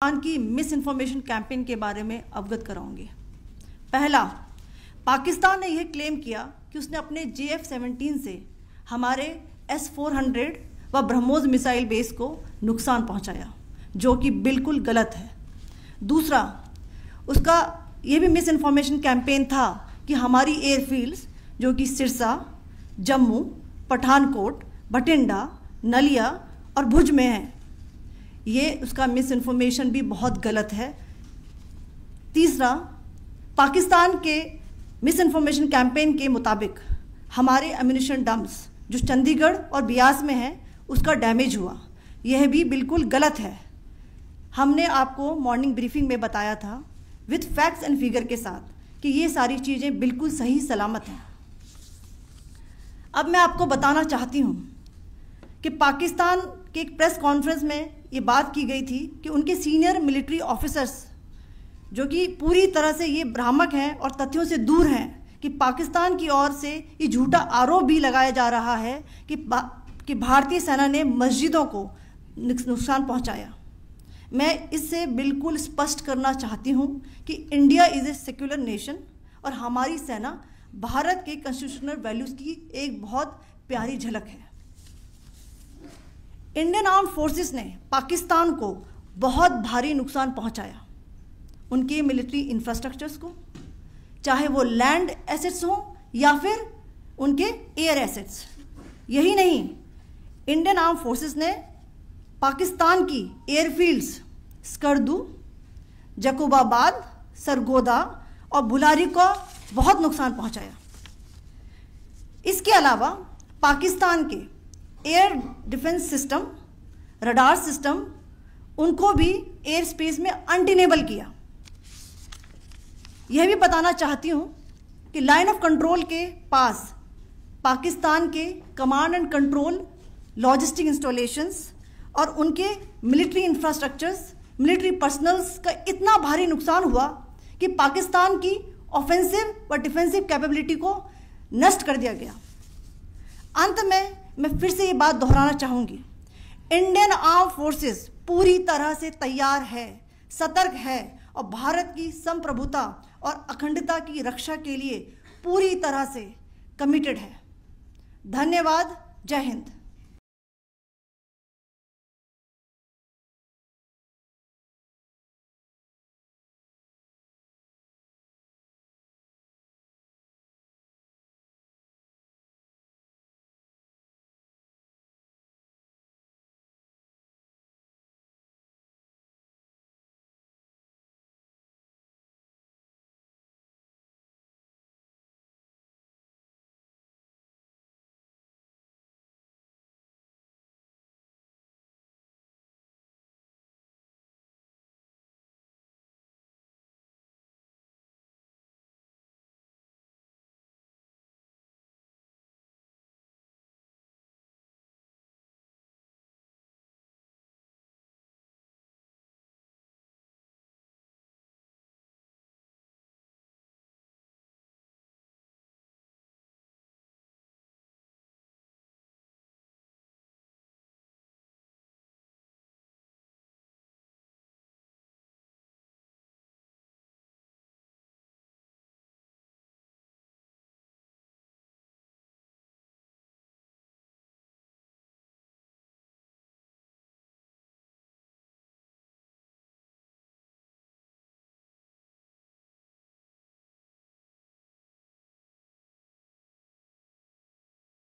पाकिस्तान की miss information campaign के बारे में अवगत कराऊंगी। पहला, पाकिस्तान ने यह क्लेम किया कि उसने अपने JF-17 से हमारे S-400 व ब्रह्मोस मिसाइल बेस को नुकसान पहुंचाया, जो कि बिल्कुल गलत है। दूसरा, उसका यह भी मिस इन्फॉर्मेशन कैंपेन था कि हमारी एयरफील्ड्स जो कि सिरसा, जम्मू, पठानकोट, बठिंडा, नलिया और भुज में हैं, ये उसका मिस इन्फॉर्मेशन भी बहुत गलत है। तीसरा, पाकिस्तान के मिस इन्फॉर्मेशन कैंपेन के मुताबिक हमारे एम्यूनिशन डम्प्स जो चंडीगढ़ और बियास में हैं उसका डैमेज हुआ, यह भी बिल्कुल गलत है। हमने आपको मॉर्निंग ब्रीफिंग में बताया था विद फैक्ट्स एंड फिगर के साथ कि ये सारी चीज़ें बिल्कुल सही सलामत हैं। अब मैं आपको बताना चाहती हूँ कि पाकिस्तान के एक प्रेस कॉन्फ्रेंस में ये बात की गई थी कि उनके सीनियर मिलिट्री ऑफिसर्स जो कि पूरी तरह से ये भ्रामक हैं और तथ्यों से दूर हैं कि पाकिस्तान की ओर से ये झूठा आरोप भी लगाया जा रहा है कि भारतीय सेना ने मस्जिदों को नुकसान पहुंचाया। मैं इससे बिल्कुल स्पष्ट करना चाहती हूं कि India is a secular nation और हमारी सेना भारत के कॉन्स्टिट्यूशनल वैल्यूज़ की एक बहुत प्यारी झलक है। इंडियन आर्म्ड फोर्सेस ने पाकिस्तान को बहुत भारी नुकसान पहुंचाया, उनके मिलिट्री इंफ्रास्ट्रक्चर्स को, चाहे वो लैंड एसेट्स हों या फिर उनके एयर एसेट्स। यही नहीं, इंडियन आर्म्ड फोर्सेस ने पाकिस्तान की एयरफील्ड्स स्कर्दू, जकोबाबाद, सरगोदा और बुलारी को बहुत नुकसान पहुंचाया। इसके अलावा पाकिस्तान के air defence system, radar system, उनको भी एयर स्पेस में अनटेनेबल किया। यह भी बताना चाहती हूँ कि लाइन ऑफ कंट्रोल के पास पाकिस्तान के command and control logistic installations और उनके मिलिट्री इंफ्रास्ट्रक्चर्स, मिलिट्री पर्सनल्स का इतना भारी नुकसान हुआ कि पाकिस्तान की ऑफेंसिव व डिफेंसिव कैपेबिलिटी को नष्ट कर दिया गया। अंत में मैं फिर से ये बात दोहराना चाहूँगी, इंडियन आर्म फोर्सेस पूरी तरह से तैयार है, सतर्क है और भारत की संप्रभुता और अखंडता की रक्षा के लिए पूरी तरह से कमिटेड है। धन्यवाद। जय हिंद।